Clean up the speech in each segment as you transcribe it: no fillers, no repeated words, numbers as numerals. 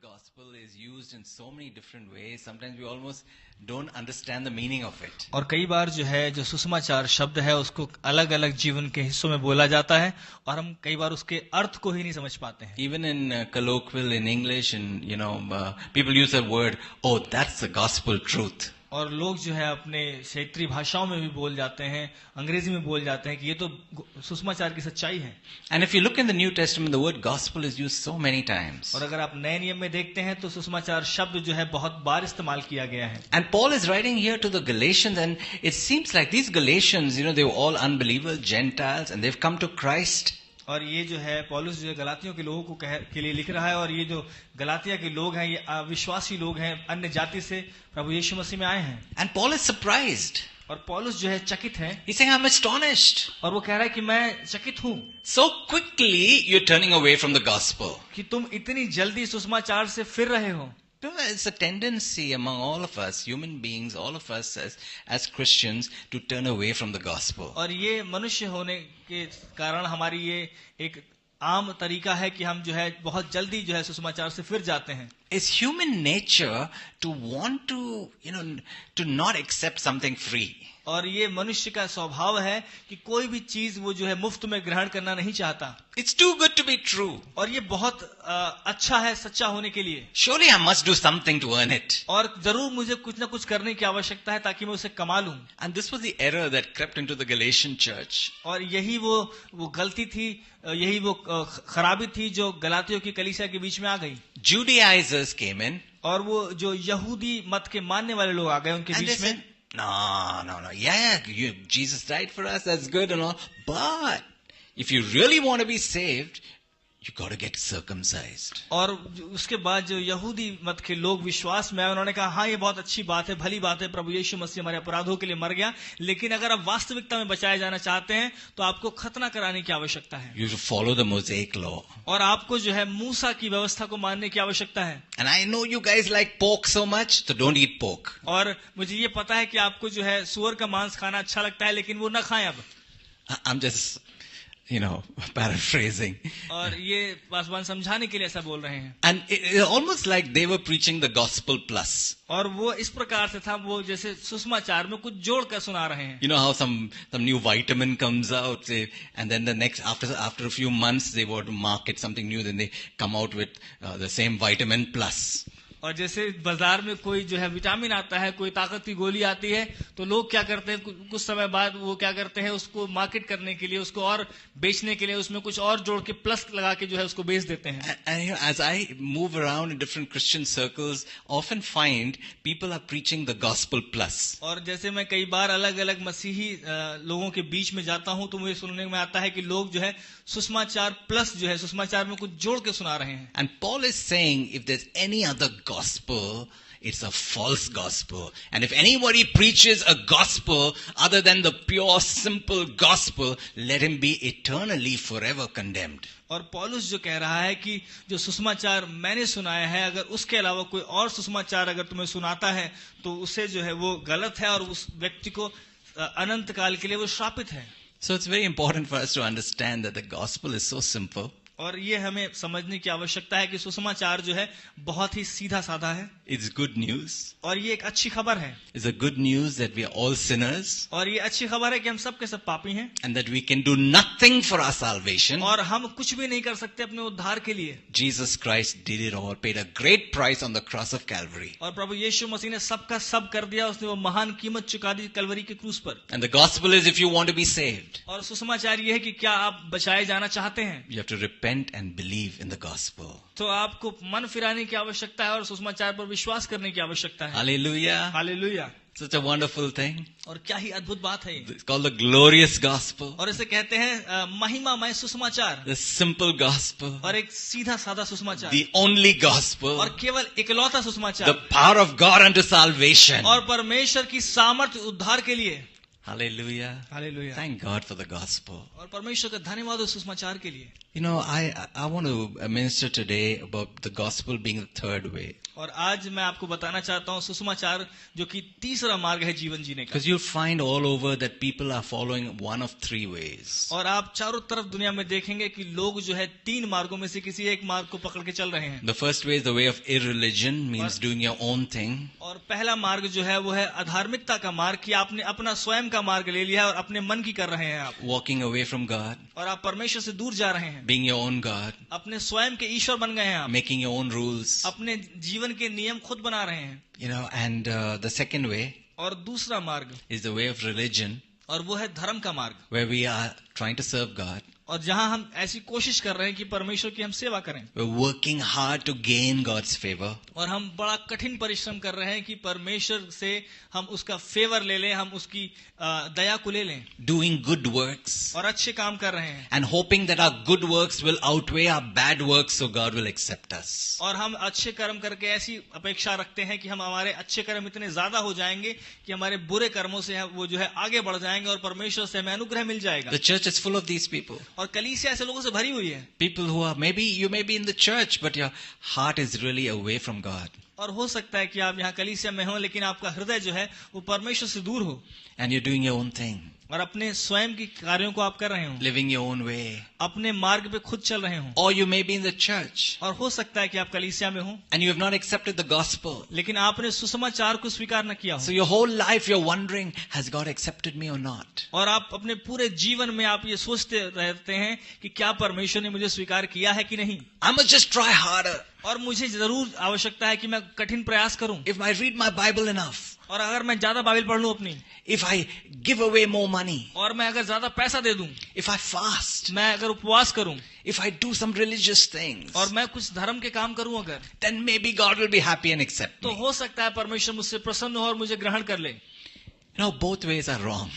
gospel is used in so many different ways. Sometimes we almost don't understand the meaning of it. और कई बार जो है जो सुसमाचार शब्द है उसको अलग अलग जीवन के हिस्सों में बोला जाता है और हम कई बार उसके अर्थ को ही नहीं समझ पाते हैं. Even in colloquial in English, and people use the word, "Oh, that's the gospel truth." और लोग जो है अपने क्षेत्रीय भाषाओं में भी बोल जाते हैं, अंग्रेजी में बोल जाते हैं कि ये तो सुसमाचार की सच्चाई है. And if you look in the New Testament, the word gospel is used so many times. और अगर आप नए नियम में देखते हैं तो सुसमाचार शब्द जो है बहुत बार इस्तेमाल किया गया है. And Paul is writing here to the Galatians, and it seems like these Galatians, they were all unbelievers, Gentiles, and they've come to Christ. और ये जो है पौलुस जो है गलातियों के लोगों को के लिए लिख रहा है, और ये जो गलातिया के लोग हैं ये अविश्वासी लोग हैं, अन्य जाति से प्रभु यीशु मसीह में आए हैं. And Paul is surprised. और पौलुस जो है चकित है. He's saying, "I'm astonished. और वो कह रहा है कि मैं चकित हूँ So quickly you're turning away from the gospel." कि तुम इतनी जल्दी सुसमाचार से फिर रहे हो. It's a tendency among all of us, human beings, all of us as Christians, to turn away from the gospel. और ये मनुष्य होने के कारण हमारी ये एक आम तरीका है कि हम जो है बहुत जल्दी जो है सुसमाचार से फिर जाते हैं. It's human nature to want to, to not accept something free. और ये मनुष्य का स्वभाव है कि कोई भी चीज वो जो है मुफ्त में ग्रहण करना नहीं चाहता. It's too good to be true. और ये बहुत अच्छा है सच्चा होने के लिए. Surely I must do something to earn it. और जरूर मुझे कुछ ना कुछ करने की आवश्यकता है ताकि मैं उसे कमा लूं. And this was the error that crept into the Galatian church. और यही वो गलती थी, यही वो खराबी थी जो गलातियों की कलीसिया के बीच में आ गई. Judaizers came in. और वो जो यहूदी मत के मानने वाले लोग आ गए उनके बीच में. No. Yeah, Jesus died for us. That's good and all. But if you really want to be saved, you got to get circumcised. और उसके बाद जो यहूदी मत के लोग विश्वास में आए, उन्होंने कहा हाँ ये बहुत अच्छी बात है, भली बात है, प्रभु यीशु मसीह हमारे अपराधों के लिए मर गया, लेकिन अगर आप वास्तविकता में बचाए जाना चाहते हैं तो आपको खतना कराने की आवश्यकता है. You have to follow the Mosaic law. और आपको जो है मूसा की व्यवस्था को मानने की आवश्यकता है. And I know you guys like pork so much, so don't eat pork. और मुझे ये पता है कि आपको जो है सुअर का मांस खाना अच्छा लगता है, लेकिन वो ना खाएं अब. I'm just paraphrasing. और ये पासवान समझाने के लिए ऐसा बोल रहे हैं. And it almost like they were preaching the gospel plus. और वो इस प्रकार से था, वो जैसे सुसमाचार में कुछ जोड़ कर सुना रहे हैं. You know how some new vitamin comes out, and then the next after a few months they want to market something new, then they come out with the same vitamin plus. और जैसे बाजार में कोई जो है vitamin आता है, कोई ताकत की गोली आती है, तो लोग क्या करते हैं कुछ समय बाद वो क्या करते हैं उसको मार्केट करने के लिए, उसको और बेचने के लिए उसमें कुछ और जोड़ के प्लस लगा के जो है उसको बेच देते हैं. And as I move around in different Christian circles, often find people are preaching the gospel plus. और जैसे मैं कई बार अलग अलग मसीही लोगों के बीच में जाता हूं तो मुझे सुनने में आता है कि लोग जो है सुसमाचार प्लस जो है सुसमाचार में कुछ जोड़ के सुना रहे हैं. And Paul is saying if there's any other gospel, it's a false gospel. And if anybody preaches a gospel other than the pure, simple gospel, let him be eternally forever condemned. और पौलुस जो कह रहा है कि जो सुसमाचार मैंने सुनाया है, अगर उसके अलावा कोई और सुसमाचार अगर तुम्हें सुनाता है तो उसे जो है वो गलत है और उस व्यक्ति को अनंत काल के लिए वो श्रापित है. So it's very important for us to understand that the gospel is so simple. और ये हमें समझने की आवश्यकता है कि सुसमाचार जो है बहुत ही सीधा साधा है. It's good news. और ये एक अच्छी खबर है. It's a good news that we are all sinners. और ये अच्छी खबर है कि हम सब के सब पापी हैं. And that we can do nothing for our salvation. और हम कुछ भी नहीं कर सकते अपने उद्धार के लिए. Jesus Christ did it all, paid a great price on the cross of Calvary. और प्रभु यीशु मसीह ने सबका सब कर दिया, उसने वो महान कीमत चुका दी कलवरी के क्रूस पर. And the gospel is if you want to be saved. और सुसमाचार ये है कि क्या आप बचाए जाना चाहते हैं. You have to repent and believe in the gospel. तो आपको मन फिराने की आवश्यकता है और सुसमाचार पर विश्वास करने की आवश्यकता है. Hallelujah. Hallelujah. Such a wonderful thing. और क्या ही अद्भुत बात है. It's called the glorious gospel. और इसे कहते हैं महिमामय सुसमाचार. The simple gospel. और एक सीधा साधा सुसमाचार. The only gospel. और केवल इकलौता सुसमाचार. The power of God unto salvation. और परमेश्वर की सामर्थ्य उद्धार के लिए. Hallelujah. Hallelujah. Thank God for the gospel. और परमेश्वर का धन्यवाद उस सुसमाचार के लिए. I want to minister today about the gospel being the third way. और आज मैं आपको बताना चाहता हूँ सुसमाचार, जो कि तीसरा मार्ग है जीवन जीने का। Because you'll find all over that people are following one of three ways. और आप चारों तरफ दुनिया में देखेंगे कि लोग जो है तीन मार्गों में से किसी एक मार्ग को पकड़ के चल रहे हैं। The first way is the way of irreligion, means doing your own thing. और पहला मार्ग जो है वो है अधार्मिकता का मार्ग, कि आपने अपना स्वयं का मार्ग ले लिया है और अपने मन की कर रहे हैं आप, Walking away from God, और आप परमेश्वर से दूर जा रहे हैं, being your own God, अपने स्वयं के ईश्वर बन गए हैं आप, making your own rules. अपने जीवन के नियम खुद बना रहे हैं। And the second way और दूसरा मार्ग, is the way of religion, और वो है धर्म का मार्ग, where we are trying to serve God. और जहां हम ऐसी कोशिश कर रहे हैं कि परमेश्वर की हम सेवा करें, We're working hard to gain God's favor. और हम बड़ा कठिन परिश्रम कर रहे हैं कि परमेश्वर से हम उसका फेवर ले लें, हम उसकी दया को ले लें, Doing good works. और अच्छे काम कर रहे हैं, And hoping that our good works will outweigh our bad works so God will accept us. और हम अच्छे कर्म करके ऐसी अपेक्षा रखते हैं कि हम हमारे अच्छे कर्म इतने ज्यादा हो जाएंगे कि हमारे बुरे कर्मों से वो जो है आगे बढ़ जाएंगे और परमेश्वर से हमें अनुग्रह मिल जाएगा। The church is full of these people. और कलीसिया ऐसे लोगों से भरी हुई है, People who are, you may be in the church, but your heart is really away from God. और हो सकता है कि आप यहाँ कलीसिया में हो लेकिन आपका हृदय जो है वो परमेश्वर से दूर हो, And you're doing your own thing. और अपने स्वयं की कार्यों को आप कर रहे हो, Living your own way. अपने मार्ग पे खुद चल रहे हो, Or you may be in the church. और हो सकता है कि आप कलीसिया में हो And you have not accepted the gospel. लेकिन आपने सुसमाचार को स्वीकार न किया So हो, your whole life you're wondering, has God accepted me or not? और आप अपने पूरे जीवन में आप ये सोचते रहते हैं कि क्या परमेश्वर ने मुझे स्वीकार किया है कि नहीं, I must just try harder. और मुझे जरूर आवश्यकता है कि मैं कठिन प्रयास करूं, If I read my Bible enough, और अगर मैं ज्यादा बाइबल पढ़ लूं अपनी, if I give away more money, और मैं अगर ज्यादा पैसा दे दूं, if I fast, मैं अगर उपवास करूं, if I do some religious things, और मैं कुछ धर्म के काम करूं अगर, then maybe God will be happy and accept तो me. हो सकता है परमेश्वर मुझसे प्रसन्न हो और मुझे ग्रहण कर ले। Both ways are wrong.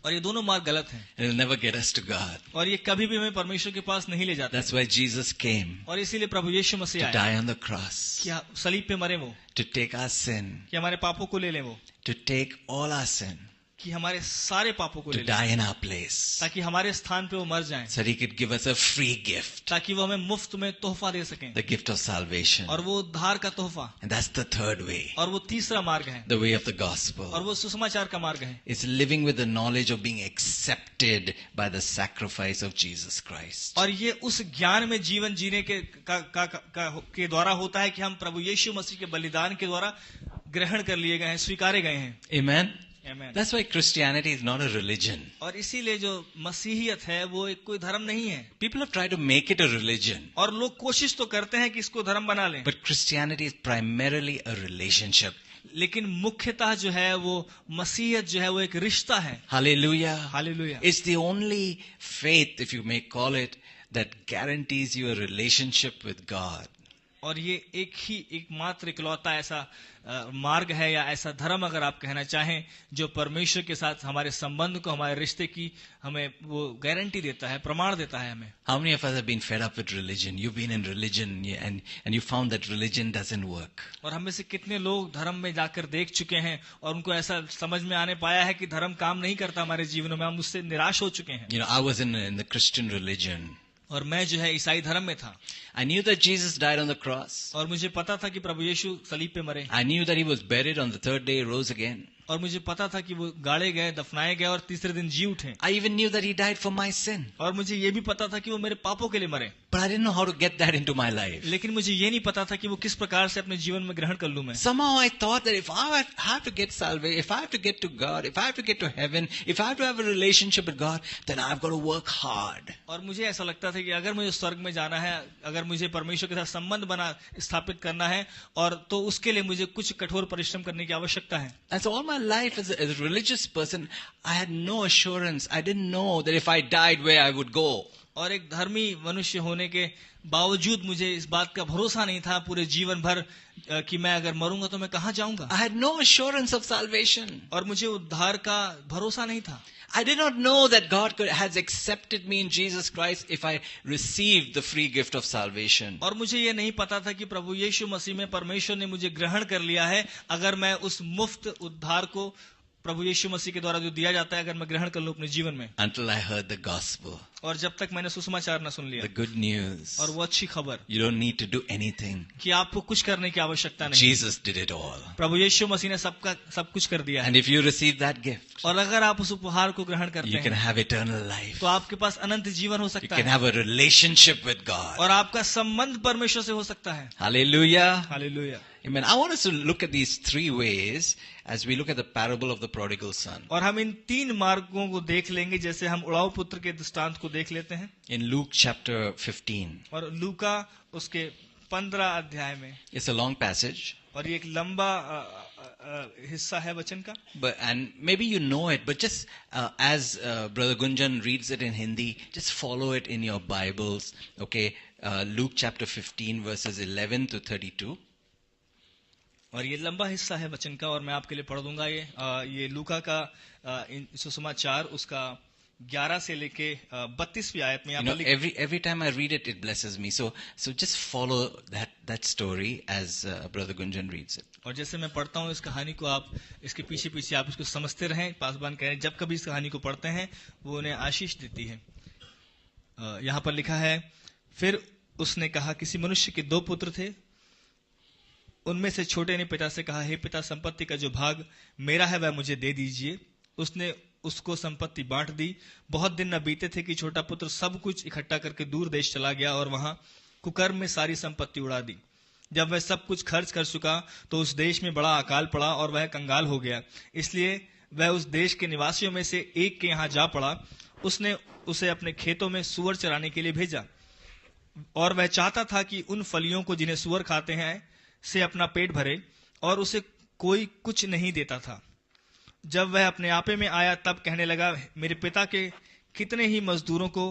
और ये दोनों मार्ग गलत हैं, It will never get us to God. और ये कभी भी हमें परमेश्वर के पास नहीं ले जाता। That's why Jesus came और इसीलिए प्रभु यीशु to मसीह आए die on the cross, कि सलीब पे मरे वो, to take our sin, कि हमारे पापों को ले लें वो, to take all our sin, कि हमारे सारे पापों को ले to लें, die in our place, ताकि हमारे स्थान पे वो मर जाएं, so that He could give us a free gift, ताकि वो हमें मुफ्त में तोहफा दे सकें, the gift of salvation. और वो उद्धार का तोहफा, And that's the third way, और वो तीसरा मार्ग है, the way of the और gospel. वो सुसमाचार का मार्ग है, It's living with the knowledge of being accepted by the sacrifice of Jesus Christ. और ये उस ज्ञान में जीवन जीने के द्वारा होता है कि हम प्रभु यीशु मसीह के बलिदान के द्वारा ग्रहण कर लिए गए हैं, स्वीकारे गए हैं। Amen? Amen. That's why Christianity is not a religion. और इसीलिए जो मसीहियत है वो एक कोई धर्म नहीं है, People have tried to make it a religion, और लोग कोशिश तो करते हैं कि इसको धर्म बना लें, but Christianity is primarily a relationship. लेकिन मुख्यतः जो है वो मसीहियत जो है वो एक रिश्ता है। Hallelujah. Hallelujah. It's the only faith, if you may call it, that guarantees you a relationship with God. और ये एकमात्र इकलौता ऐसा मार्ग है या ऐसा धर्म अगर आप कहना चाहें जो परमेश्वर के साथ हमारे संबंध को, हमारे रिश्ते की हमें वो गारंटी देता है, प्रमाण देता है हमें। How many of us have been fed up with religion? You've been in religion and you found that religion doesn't work. और हम में से कितने लोग धर्म में जाकर देख चुके हैं और उनको ऐसा समझ में आने पाया है कि धर्म काम नहीं करता हमारे जीवन में, हम उससे निराश हो चुके हैं। I was in the Christian religion. और मैं जो है ईसाई धर्म में था, I knew that Jesus died on the cross. और मुझे पता था कि प्रभु यीशु सलीब पे मरे, I knew that He was buried on the third day, rose again. और मुझे पता था कि वो गाड़े गए, दफनाए गए और तीसरे दिन जी उठे, I even knew that He died for my sin. और मुझे ये भी पता था कि वो मेरे पापों के लिए मरे, But I didn't know how to get that into my life. लेकिन मुझे ये नहीं पता था कि वो किस प्रकार से अपने जीवन में ग्रहण कर लूं मैं। Somehow I thought that if I have to get salvation, if I have to get to God, if I have to get to heaven, if I have to have a relationship with God, then I've got to work hard. और मुझे ऐसा लगता था कि अगर मुझे स्वर्ग में जाना है, अगर मुझे परमेश्वर के साथ संबंध स्थापित करना है, और तो उसके लिए मुझे कुछ कठोर परिश्रम करने की आवश्यकता है। And so all my life as a religious person, I had no assurance. I didn't know that if I died, where I would go. और एक धर्मी मनुष्य होने के बावजूद मुझे इस बात का भरोसा नहीं था पूरे जीवन भर कि मैं अगर मरूंगा तो मैं कहाँ जाऊंगा। I had no assurance of salvation. और मुझे उद्धार का भरोसा नहीं था। I did not know that God has accepted me in Jesus Christ if I received the free gift of salvation. और मुझे ये नहीं पता था कि प्रभु यीशु मसीह में परमेश्वर ने मुझे ग्रहण कर लिया है अगर मैं उस मुफ्त उद्धार को प्रभु यीशु मसीह के द्वारा जो दिया जाता है अगर मैं ग्रहण कर लूं अपने जीवन में। Until I heard the gospel. और जब तक मैंने सुसमाचार न सुन लिया, the good news, और वो अच्छी खबर you don't need to do anything. कि आपको कुछ करने की आवश्यकता नहीं, Jesus did it all. प्रभु यीशु मसीह ने सब कुछ कर दिया है। And if you receive that gift, और अगर आप उस उपहार को ग्रहण करते you can हैं have eternal life. तो आपके पास अनंत जीवन हो You सकता can है, have a relationship with God. और आपका संबंध परमेश्वर से हो सकता है। Hallelujah. Hallelujah. Amen. I want us to look at these three ways as we look at the parable of the prodigal son. और हम इन 3 मार्गों को देख लेंगे, जैसे हम उड़ाऊ पुत्र के दृष्टांत को देख लेते हैं। In Luke chapter 15. और लूका उसके 15 अध्याय में, It's a long passage. और ये एक लंबा हिस्सा है वचन का, And maybe you know it, but just as Brother Gunjan reads it in Hindi, just follow it in your Bibles. Okay, Luke chapter 15 verses 11 to 32. और ये लंबा हिस्सा है वचन का, और मैं आपके लिए पढ़ दूंगा। ये लूका का सुसमाचार उसका 11 से लेके 32वीं आयत में। You know, every time I read it, it blesses me. So just follow that story as Brother Gunjan reads it. और जैसे मैं पढ़ता हूँ इस कहानी को, आप इसके पीछे पीछे आप इसको समझते रहें। पासवान कह रहे हैं जब कभी इस कहानी को पढ़ते हैं वो उन्हें आशीष देती है। यहाँ पर लिखा है, फिर उसने कहा, किसी मनुष्य के 2 पुत्र थे। उनमें से छोटे ने पिता से कहा, हे पिता, संपत्ति का जो भाग मेरा है वह मुझे दे दीजिए। उसने उसको संपत्ति बांट दी। बहुत दिन न बीते थे कि छोटा पुत्र सब कुछ इकट्ठा करके दूर देश चला गया और वहां कुकर्म में सारी संपत्ति उड़ा दी। जब वह सब कुछ खर्च कर चुका तो उस देश में बड़ा अकाल पड़ा और वह कंगाल हो गया। इसलिए वह उस देश के निवासियों में से एक के यहाँ जा पड़ा। उसने उसे अपने खेतों में सूअर चराने के लिए भेजा, और वह चाहता था कि उन फलियों को जिन्हें सूअर खाते हैं से अपना पेट भरे, और उसे कोई कुछ नहीं देता था। जब वह अपने आपे में आया तब कहने लगा, मेरे पिता के कितने ही मजदूरों को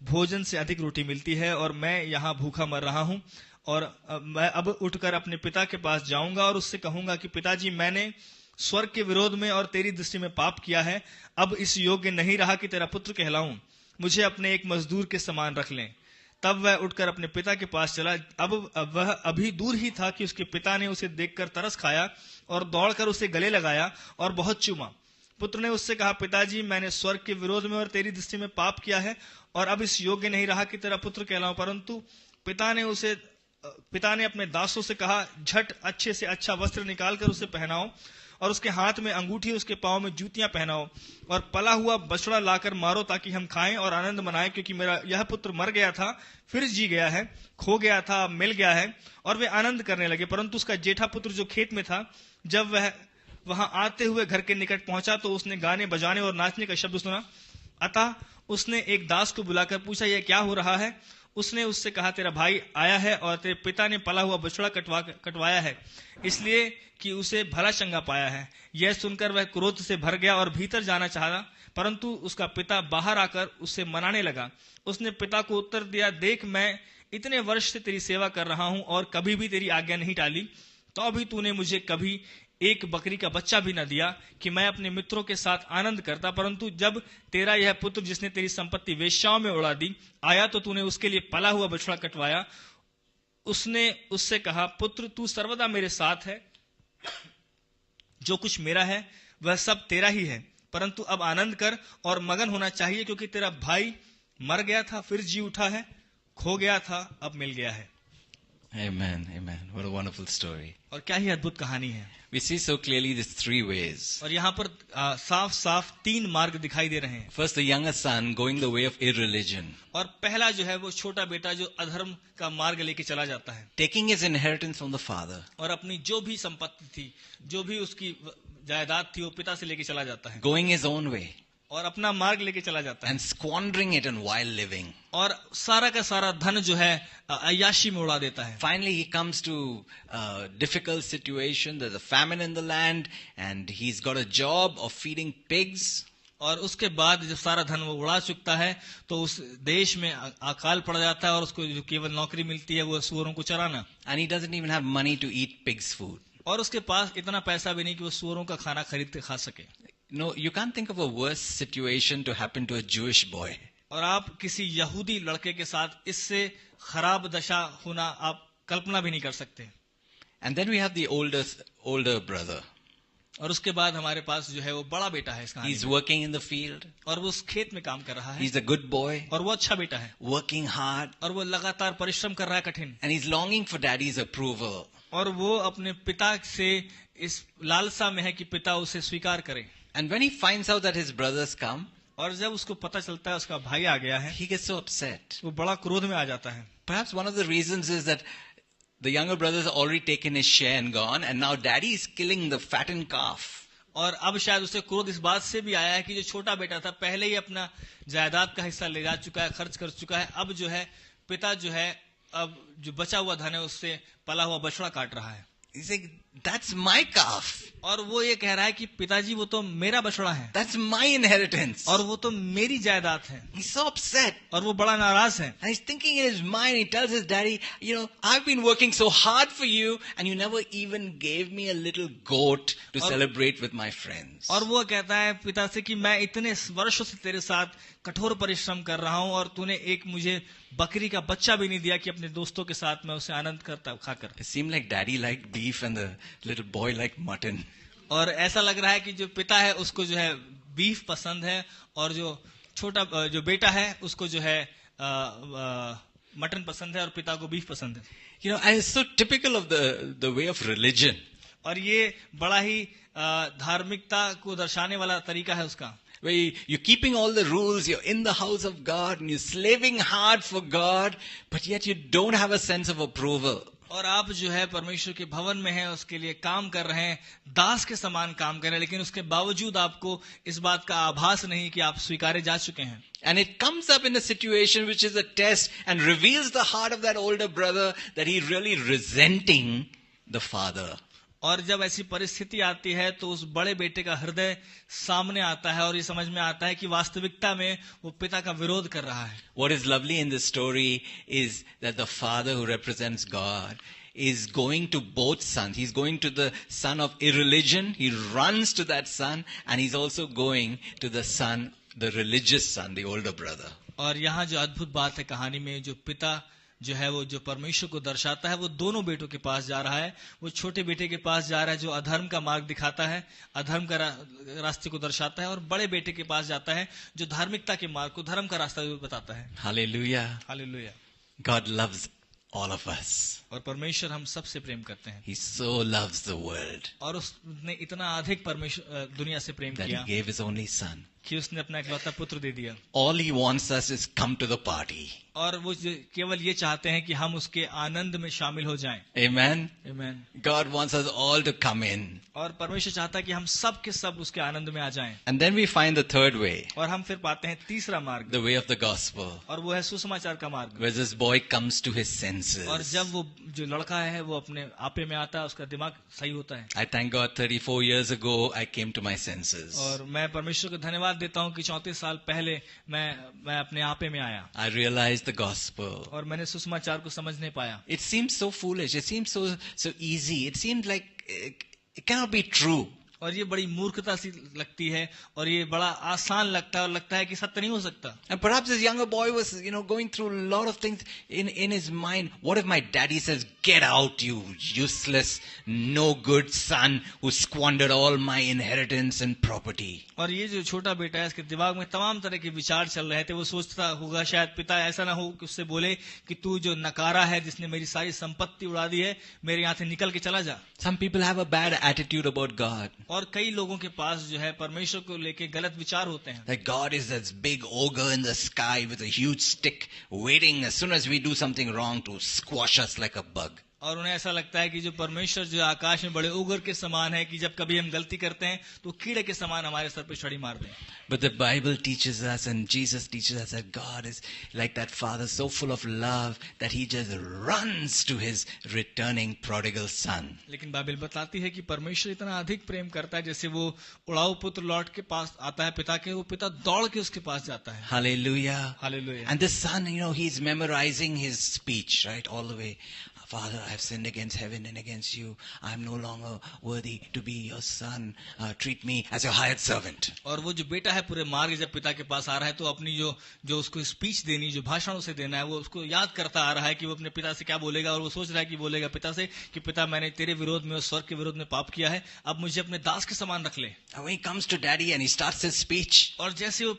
भोजन से अधिक रोटी मिलती है और मैं यहाँ भूखा मर रहा हूँ। और मैं अब उठकर अपने पिता के पास जाऊंगा और उससे कहूंगा कि पिताजी, मैंने स्वर्ग के विरोध में और तेरी दृष्टि में पाप किया है। अब इस योग्य नहीं रहा कि तेरा पुत्र कहलाऊं। मुझे अपने एक मजदूर के समान रख लें। तब वह उठकर अपने पिता के पास चला। अब वह अभी दूर ही था कि उसके पिता ने उसे देखकर तरस खाया और दौड़कर उसे गले लगाया और बहुत चूमा। पुत्र ने उससे कहा, पिताजी, मैंने स्वर्ग के विरोध में और तेरी दृष्टि में पाप किया है और अब इस योग्य नहीं रहा कि तेरा पुत्र कहलाऊं। परंतु पिता ने अपने दासों से कहा, झट अच्छे से अच्छा वस्त्र निकालकर उसे पहनाओ और उसके हाथ में अंगूठी, उसके पांव में जूतियां पहनाओ और पला हुआ बछड़ा लाकर मारो ताकि हम खाएं और आनंद मनाएं, क्योंकि मेरा यह पुत्र मर गया था, फिर जी गया है, खो गया था, मिल गया है। और वे आनंद करने लगे। परंतु उसका जेठा पुत्र जो खेत में था, जब वह वहां आते हुए घर के निकट पहुंचा तो उसने गाने बजाने और नाचने का शब्द सुना। अतः उसने एक दास को बुलाकर पूछा, यह क्या हो रहा है? उसने उससे कहा, तेरा भाई आया है और तेरे पिता ने पला हुआ बछड़ा कटवाया है, इसलिए कि उसे भला चंगा पाया है। यह सुनकर वह क्रोध से भर गया और भीतर जाना चाहा, परंतु उसका पिता बाहर आकर उससे मनाने लगा। उसने पिता को उत्तर दिया, देख, मैं इतने वर्ष से तेरी सेवा कर रहा हूं और कभी भी तेरी आज्ञा नहीं टाली, तो अभी तूने मुझे कभी एक बकरी का बच्चा भी न दिया कि मैं अपने मित्रों के साथ आनंद करता। परंतु जब तेरा यह पुत्र जिसने तेरी संपत्ति वेश्याओं में उड़ा दी आया तो तूने उसके लिए पला हुआ बछड़ा कटवाया। उसने उससे कहा, पुत्र, तू सर्वदा मेरे साथ है, जो कुछ मेरा है वह सब तेरा ही है, परंतु अब आनंद कर और मगन होना चाहिए, क्योंकि तेरा भाई मर गया था, फिर जी उठा है, खो गया था, अब मिल गया है। Amen, amen. What a wonderful story. और क्या ही अद्भुत कहानी है। We see so clearly these 3 ways. और यहाँ पर साफ साफ 3 मार्ग दिखाई दे रहे हैं। First, the younger son going the way of irreligion, और पहला जो है वो छोटा बेटा जो अधर्म का मार्ग लेके चला जाता है, taking his inheritance from the father, और अपनी जो भी संपत्ति थी, जो भी उसकी जायदाद थी, वो पिता से लेके चला जाता है, going his own way, और अपना मार्ग लेके चला जाता है, and squandering it in wild living. और सारा का सारा धन जो है अय्याशी में उड़ा देता है। Finally, he comes to a difficult situation. There's a famine in the land, and he's got a job of feeding pigs. और उसके बाद जब सारा धन वो उड़ा चुकता है तो उस देश में अकाल पड़ जाता है और उसको जो केवल नौकरी मिलती है वो सूअरों को चराना। And he doesn't even have money to eat pig's food. और उसके पास इतना पैसा भी नहीं कि वो सूअरों का खाना खरीद के खा सके। No, you can't think of a worse situation to happen to a Jewish boy. और आप किसी यहूदी लड़के के साथ इससे खराब दशा होना आप कल्पना भी नहीं कर सकते। And then we have the older brother. और उसके बाद हमारे पास जो है वो बड़ा बेटा है इस कहानी He's में। working in the field. और वो उस खेत में काम कर रहा है He's a good boy, और वो अच्छा बेटा है working hard, और वो लगातार परिश्रम कर रहा है कठिन, and he's longing for daddy's approval. और वो अपने पिता से इस लालसा में है कि पिता उसे स्वीकार करे। And when he finds out that his brothers come, और जब उसको पता चलता है उसका भाई आ गया है, he gets so upset. वो बड़ा क्रोध में आ जाता है। Perhaps one of the reasons is that the younger brothers have already taken his share and gone, and now daddy is killing the fattened calf. और अब शायद उसे क्रोध इस बात से भी आया है कि जो छोटा बेटा था पहले ही अपना जायदाद का हिस्सा ले जा चुका है, खर्च कर चुका है। अब जो है पिता जो है अब जो बचा हुआ धन है उससे पला हुआ बछड़ा काट रहा है। He's like, that's my calf. और वो ये कह रहा है कि पिताजी वो तो मेरा बछड़ा है That's my inheritance. और वो तो मेरी जायदाद है। He's so upset. और वो बड़ा नाराज है। And he's thinking in his mind, he tells his daddy, I've been working so hard for you, and you never even gave me a little goat to celebrate with my friends. और वो कहता है पिता से कि मैं इतने वर्षों से तेरे साथ कठोर परिश्रम कर रहा हूँ और तूने एक मुझे बकरी का बच्चा भी नहीं दिया कि अपने दोस्तों के साथ मैं उसे आनंद करता खाकर। It seemed like daddy liked beef and the little boy liked mutton. और ऐसा लग रहा है कि जो पिता है उसको जो है बीफ पसंद है और जो छोटा जो बेटा है उसको जो है मटन पसंद है और पिता को बीफ पसंद है। And it's so typical of the way of religion. और ये बड़ा ही धार्मिकता को दर्शाने वाला तरीका है उसका, Where you're keeping all the rules, you're in the house of God, and you're slaving hard for God, but yet you don't have a sense of approval. और आप जो है परमेश्वर के भवन में हैं, उसके लिए काम कर रहे हैं, दास के समान काम कर रहे हैं, लेकिन उसके बावजूद आपको इस बात का आभास नहीं कि आप स्वीकारे जा चुके हैं। And it comes up in a situation which is a test and reveals the heart of that older brother that he's really resenting the father. और जब ऐसी परिस्थिति आती है तो उस बड़े बेटे का हृदय सामने आता है और ये समझ में आता है कि वास्तविकता में वो पिता का विरोध कर रहा है। What is lovely in this story is that the father who represents God is going to both sons. He's going to the son of irreligion. He runs to that son, and he's also going to the son, the religious son, the older brother. और यहाँ जो अद्भुत बात है कहानी में, जो पिता जो है वो जो परमेश्वर को दर्शाता है वो दोनों बेटों के पास जा रहा है। वो छोटे बेटे के पास जा रहा है जो अधर्म का मार्ग दिखाता है, अधर्म का रास्ते को दर्शाता है, और बड़े बेटे के पास जाता है जो धार्मिकता के मार्ग को, धर्म का रास्ता बताता है। Hallelujah. Hallelujah. God loves all of us. और परमेश्वर हम सबसे प्रेम करते हैं। He so loves the world और उसने इतना अधिक परमेश्वर दुनिया से प्रेम that he किया gave his only son. कि उसने अपना इकलौता पुत्र दे दिया। All he wants us is come to the party. और वो केवल ये चाहते हैं कि हम उसके आनंद में शामिल हो जाएं। Amen. आमीन। God wants us all to come in. और परमेश्वर चाहता है कि हम सब के सब उसके आनंद में आ जाएं। And then we find the third way, और हम फिर पाते हैं तीसरा मार्ग, the way of the gospel, और वो है सुसमाचार का मार्ग। where this boy comes to his और senses. जब वो जो लड़का है वो अपने आपे में आता है, उसका दिमाग सही होता है। I thank God 34 years ago I came to my senses. और मैं परमेश्वर को धन्यवाद देता हूँ कि 34 साल पहले मैं अपने आपे में आया I realized the gospel. और मैंने सुसमाचार को समझ नहीं पाया। It seems so foolish. It seems so easy. It seems like it cannot be true. और ये बड़ी मूर्खता सी लगती है और ये बड़ा आसान लगता है और लगता है कि सत्य नहीं हो सकता। And perhaps this younger boy was, going through a lot of things in his mind. What if my daddy says, "Get out, you useless, no good son who squandered all my inheritance and property." और ये जो छोटा बेटा है इसके दिमाग में तमाम तरह के विचार चल रहे थे। वो सोचता होगा शायद पिता ऐसा ना हो कि उससे बोले कि तू जो नकारा है, जिसने मेरी सारी संपत्ति उड़ा दी है, मेरे यहाँ से निकल के चला जा। Some people have a bad attitude about God. और कई लोगों के पास जो है परमेश्वर को लेके गलत विचार होते हैं। That God is this big ogre in the sky with a huge stick waiting as soon as we do something wrong to squash us like a bug. और उन्हें ऐसा लगता है कि जो परमेश्वर जो आकाश में बड़े उगर के समान है कि जब कभी हम गलती करते हैं तो कीड़े के समान हमारे सर पे छड़ी मार दें। But the Bible teaches us and Jesus teaches us that God is like that father, so full of love that he just runs to his returning prodigal son. लेकिन बाइबल बताती है कि परमेश्वर इतना अधिक प्रेम करता है, जैसे वो उड़ाऊ पुत्र लौट के पास आता है पिता के, वो पिता दौड़ के उसके पास जाता है। Hallelujah. Hallelujah. And the son, he's memorizing his speech, right, all the way. Father, I have sinned against heaven and against you. I am no longer worthy to be your son. Treat me as your hired servant. और वो जो बेटा है पूरे मार्ग जब पिता के पास आ रहा है तो अपनी जो उसको स्पीच देनी, जो भाषण उसे देना है, वो उसको याद करता आ रहा है कि वो अपने पिता से क्या बोलेगा, और वो सोच रहा है कि बोलेगा पिता से कि पिता, मैंने तेरे विरोध में और स्वर्ग के विरोध में पाप किया है, अब मुझे अपने दास के समान रख ले. And when he comes to daddy and he starts his speech, और जैसे वो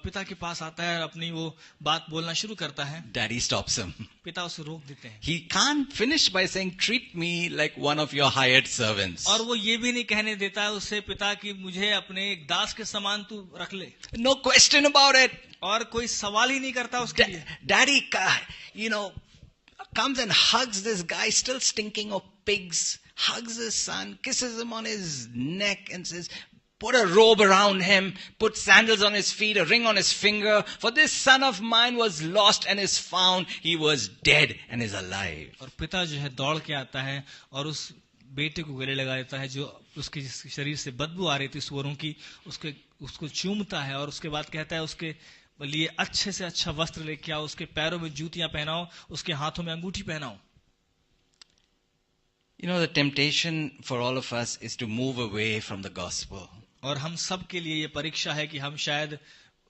पिता के पास आता है और अपनी वो बात बोलना शुरू करता है, daddy stops him. पिता उसे रोक देते हैं. He can't finish by saying, treat me like one of your hired servants. और वो ये भी नहीं कहने देता है उससे पिता कि मुझे अपने एक दास के समान तू रख ले. No question about it. और कोई सवाल ही नहीं करता उसके लिए. Daddy, comes and hugs this guy still stinking of pigs, hugs his son, kisses him on his neck and says, put a robe around him, put sandals on his feet, a ring on his finger. For this son of mine was lost and is found. He was dead and is alive. और पिता जो है दौड़ के आता है और उस बेटे को गले लगा देता है जो उसके शरीर से बदबू आ रही थी सुअरों की, उसको चूमता है और उसके बाद कहता है उसके लिए अच्छे से अच्छा वस्त्र लेके आओ, उसके पैरों में जूतियां पहनाओ, उसके हाथों में अंगूठी पहनाओ. The temptation for all of us is to move away from the gospel. और हम सब के लिए ये परीक्षा है कि हम शायद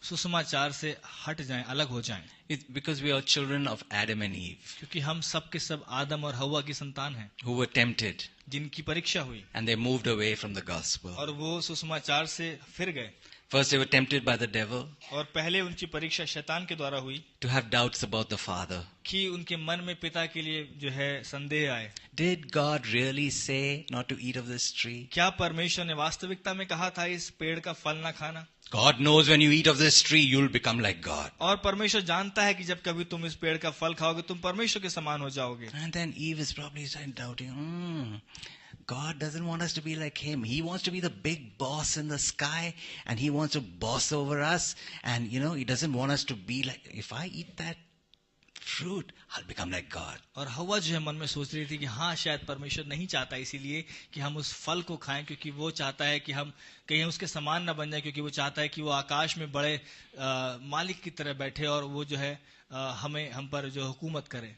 सुसमाचार से हट जाएं, अलग हो जाएं. It's because we are children of Adam and Eve, क्योंकि हम सब के सब आदम और हव्वा की संतान हैं, who were tempted जिनकी परीक्षा हुई and they moved away from the gospel. और वो सुसमाचार से फिर गए. First, they were tempted by the devil और पहले उनकी परीक्षा शैतान के द्वारा हुई to have doubts about the Father. कि उनके मन में पिता के लिए जो है संदेह आए. Did God really say not to eat of this tree? क्या परमेश्वर ने वास्तविकता में कहा था इस पेड़ का फल ना खाना? God knows when you eat of this tree, you'll become like God. और परमेश्वर जानता है कि जब कभी तुम इस पेड़ का फल खाओगे तुम परमेश्वर के समान हो जाओगे. And then Eve is probably doubting, God doesn't want us to be like him. He wants to be the big boss in the sky and he wants to boss over us. And he doesn't want us to be like, if I eat that fruit, I'll become like God. और हवा जो है मन में सोच रही थी कि हाँ शायद परमेश्वर नहीं चाहता इसीलिए कि हम उस फल को खाएं, क्योंकि वो चाहता है कि हम कहीं उसके समान न बन जाए, क्योंकि वो चाहता है कि वो आकाश में बड़े मालिक की तरह बैठे और वो जो है हम पर जो हुकूमत करे.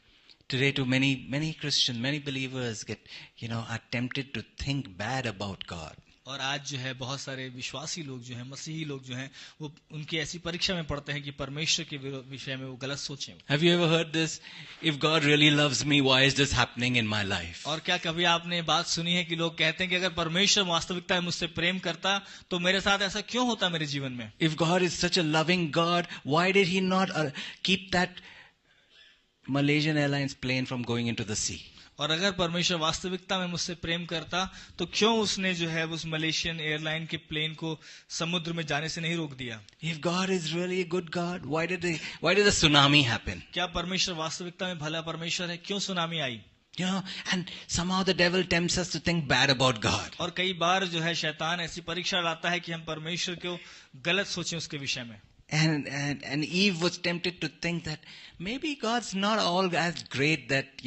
Today too, many Christians, many believers are tempted to think bad about God. और आज जो है बहुत सारे विश्वासी लोग जो हैं, मसीही लोग जो हैं, वो उनकी ऐसी परीक्षा में पड़ते हैं कि परमेश्वर के विषय में वो गलत सोचें. Have you ever heard this? If God really loves me, why is this happening in my life? और क्या कभी आपने बात सुनी है कि लोग कहते हैं कि अगर परमेश्वर वास्तविकता में मुझसे प्रेम करता तो मेरे साथ ऐसा क्यों होता मेरे जीवन में? If God is such a loving God, why did he not keep that Malaysian Airlines plane from going into the sea? और अगर परमेश्वर वास्तविकता में मुझसे प्रेम करता तो क्यों उसने जो है उस मलेशियन एयरलाइन के प्लेन को समुद्र में जाने से नहीं रोक दिया? If God is really a good God, why did the tsunami happen? क्या परमेश्वर वास्तविकता में भला परमेश्वर है? क्यों tsunami I? And somehow the devil tempts us to think bad about God. और कई बार जो है शैतान ऐसी परीक्षा लाता है कि हम परमेश्वर को गलत सोचें उसके विषय में. And Eve was tempted to think that maybe God's not all as great that,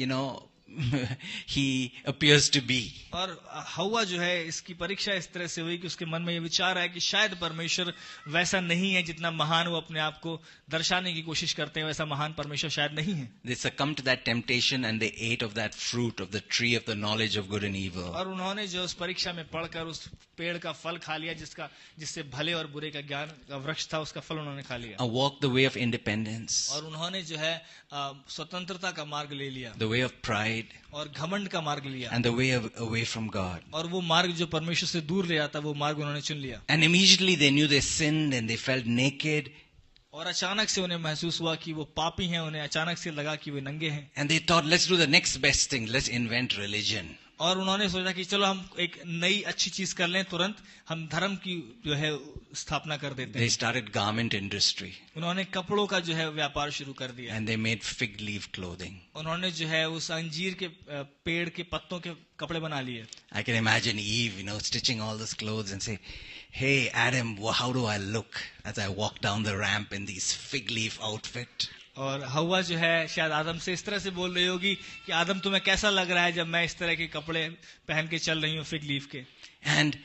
he appears to be. और हवा जो है इसकी परीक्षा इस तरह से हुई कि उसके मन में ये विचार आया कि शायद परमेश्वर वैसा नहीं है जितना महान वो अपने आप को दर्शाने की कोशिश करते हैं, वैसा महान परमेश्वर शायद नहीं है. They succumbed to that temptation and they ate of that fruit of the tree of the knowledge of good and evil. और उन्होंने जो उस परीक्षा में पढ़कर उस पेड़ का फल खा लिया जिससे भले और बुरे का ज्ञान का वृक्ष था, उसका फल उन्होंने खा लिया. Walked the way of independence. और उन्होंने जो है स्वतंत्रता का मार्ग ले लिया. The way of pride. और घमंड का मार्ग लिया. And the way away from God. और वो मार्ग जो परमेश्वर से दूर ले जाता वो मार्ग उन्होंने चुन लिया. And immediately they knew they sinned and they felt naked. और अचानक से उन्हें महसूस हुआ कि वो पापी हैं, उन्हें अचानक से लगा कि वे नंगे हैं. And they thought, let's do the next best thing, let's invent religion. और उन्होंने सोचा कि चलो हम एक नई अच्छी चीज कर लें, तुरंत हम धर्म की जो है स्थापना कर देते हैं. They started garment industry. उन्होंने कपड़ों का जो है व्यापार शुरू कर दिया. And they made fig leaf clothing. उन्होंने जो है उस अंजीर के पेड़ के पत्तों के कपड़े बना लिए. I can imagine Eve, stitching all those clothes and say, hey Adam, how do I look as I walk down the ramp in these fig leaf outfit? और हवा जो है शायद आदम से इस तरह से बोल रही होगी कि आदम तुम्हें कैसा लग रहा है जब मैं इस तरह के कपड़े पहन के चल रही हूँ फिग लीफ के. And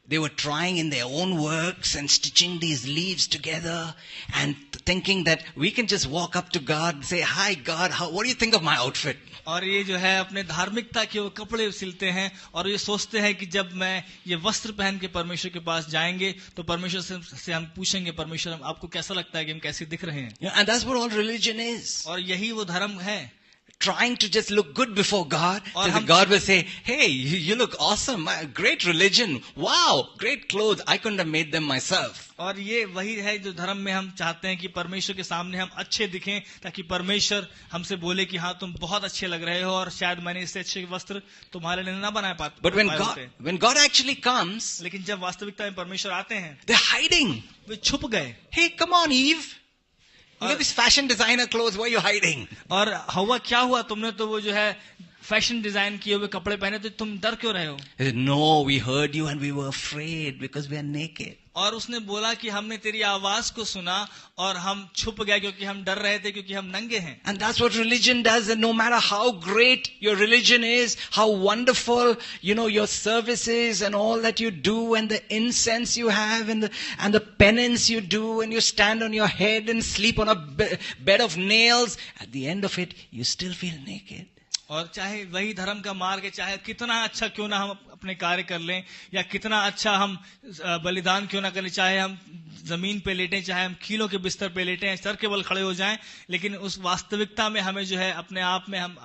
They were trying in their own works and stitching these leaves together and thinking that we can just walk up to God and say, "Hi God, what do you think of my outfit?" और ये जो है अपने धार्मिकता के वो कपड़े सिलते हैं और ये सोचते हैं कि जब मैं ये वस्त्र पहन के परमेश्वर के पास जाएंगे तो परमेश्वर से हम पूछेंगे, परमेश्वर आपको कैसा लगता है कि हम कैसे दिख रहे हैं। And that's what all religion is. और यही वो धर्म है। Trying to just look good before God. और So God will say, "Hey, you look awesome. Great religion. Wow, great clothes. I couldn't have made them myself." और ये वही है जो धर्म में हम चाहते हैं कि परमेश्वर के सामने हम अच्छे दिखें, ताकि परमेश्वर हमसे बोले कि हाँ तुम बहुत अच्छे लग रहे हो और शायद मैंने इससे अच्छे वस्त्र तुम्हारे लिए ना बना पाते। But when God actually comes, लेकिन जब वास्तविकता में परमेश्वर आते हैं, they're hiding. वे छुप गए। Hey, come on, Eve. You got this fashion designer clothes. Why are you hiding? और हवा क्या हुआ, तुमने तो वो जो है फैशन डिजाइन किए हुए कपड़े पहने, तो तुम डर क्यों रहे हो? He said, "No, we heard you and we were afraid because we are naked." और उसने बोला कि हमने तेरी आवाज को सुना और हम छुप गए क्योंकि हम डर रहे थे, क्योंकि हम नंगे हैं। And that's what religion does. And no matter how great your religion is, how wonderful, your services and all that you do, and the incense you have, and the penance you do, and you stand on your head and sleep on a bed of nails, at the end of it, you still feel naked. और चाहे वही धर्म का मार्ग है, चाहे कितना अच्छा क्यों ना हम अपने कार्य कर लें, या कितना अच्छा हम बलिदान क्यों ना करें, चाहे हम जमीन पे लेटें, चाहे हम कीलों के बिस्तर पे लेटें, सर के बल खड़े हो जाएं, लेकिन उस वास्तविकता में हमें जो है अपने आप में हम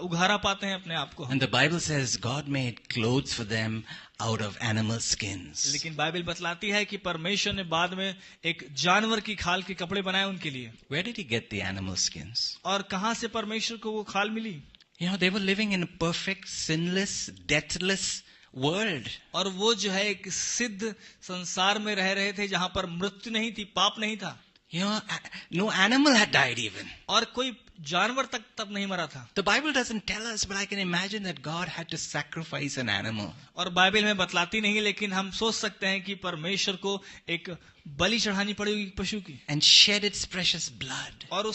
उघारा पाते हैं अपने आप को। And the Bible says God made clothes for them out of animal skins. लेकिन बाइबल बतलाती है कि परमेश्वर ने बाद में एक जानवर की खाल के कपड़े बनाए उनके लिए। Where did he get the animal skins? और कहां से परमेश्वर को वो खाल मिली? They were living in a perfect, sinless, deathless world. और वो जो है एक सिद्ध संसार में रह रहे थे जहां पर मृत्यु नहीं थी, पाप नहीं था। No animal had died even. और कोई जानवर तब नहीं मरा था। The Bible doesn't tell us, but I can imagine that God had to sacrifice an animal. और बाइबल में बतलाती नहीं, लेकिन हम सोच सकते हैं कि परमेश्वर को एक बलि चढ़ानी पड़ेगी पशु की, and shed its precious blood. और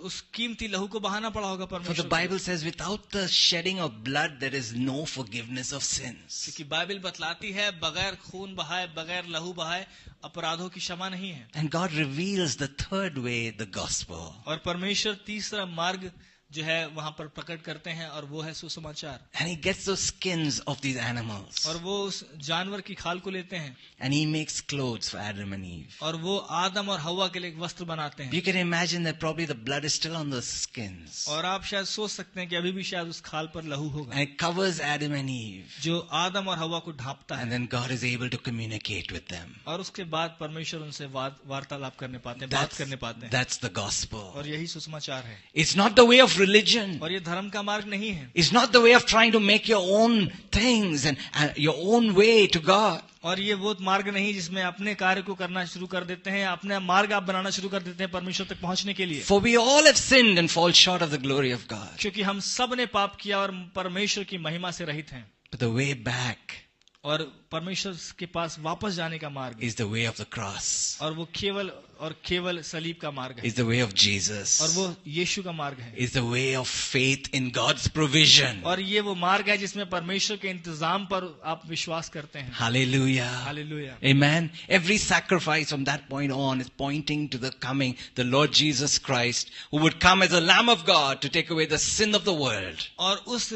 उस कीमती लहू को बहाना पड़ा होगा For परमेश्वर the Bible says, without the shedding of blood, there is no forgiveness of sins. क्योंकि बाइबल बतलाती है बगैर खून बहाए, बगैर लहू बहाए अपराधों की क्षमा नहीं है। And God reveals the third way, the gospel. और परमेश्वर तीसरा मार्ग जो है वहां पर प्रकट करते हैं, और वो है सुसमाचार। And he gets those skins of these animals. और वो उस जानवर की खाल को लेते हैं, And he makes clothes for Adam and Eve. और वो आदम और हवा के लिए एक वस्त्र बनाते हैं। You can imagine that probably the blood is still on those skins. और आप शायद सोच सकते हैं कि अभी भी शायद उस खाल पर लहू होगा, And it covers Adam and Eve. जो आदम और हवा को ढांपता है। And then God is able to communicate with them. और उसके बाद परमेश्वर उनसे वार्तालाप करने पाते हैं, बात करने पाते हैं। That's the gospel. और यही सुसमाचार है। It's not the way of religion. और ये धर्म का मार्ग नहीं है। It's not the way of trying to make your own things and your own way to God. और ये वो मार्ग नहीं जिसमें अपने कार्य को करना शुरू कर देते हैं, अपने मार्ग आप बनाना शुरू कर देते हैं परमेश्वर तक पहुंचने के लिए। For we all have sinned and fall short of the glory of God. क्योंकि हम सब ने पाप किया और परमेश्वर की महिमा से रहित हैं। But the way back और परमेश्वर के पास वापस जाने का मार्ग is the way of the cross. और वो केवल सलीब का मार्ग है, Is the way of Jesus. और वो यीशु का मार्ग है, Is the way of faith in God's provision. और ये वो मार्ग है जिसमें परमेश्वर के इंतजाम पर आप विश्वास करते हैं। Hallelujah. Hallelujah. Amen. Every sacrifice from that point on is pointing to the coming, the Lord Jesus Christ, who would come as a Lamb of God to take away the sin of the world. और उस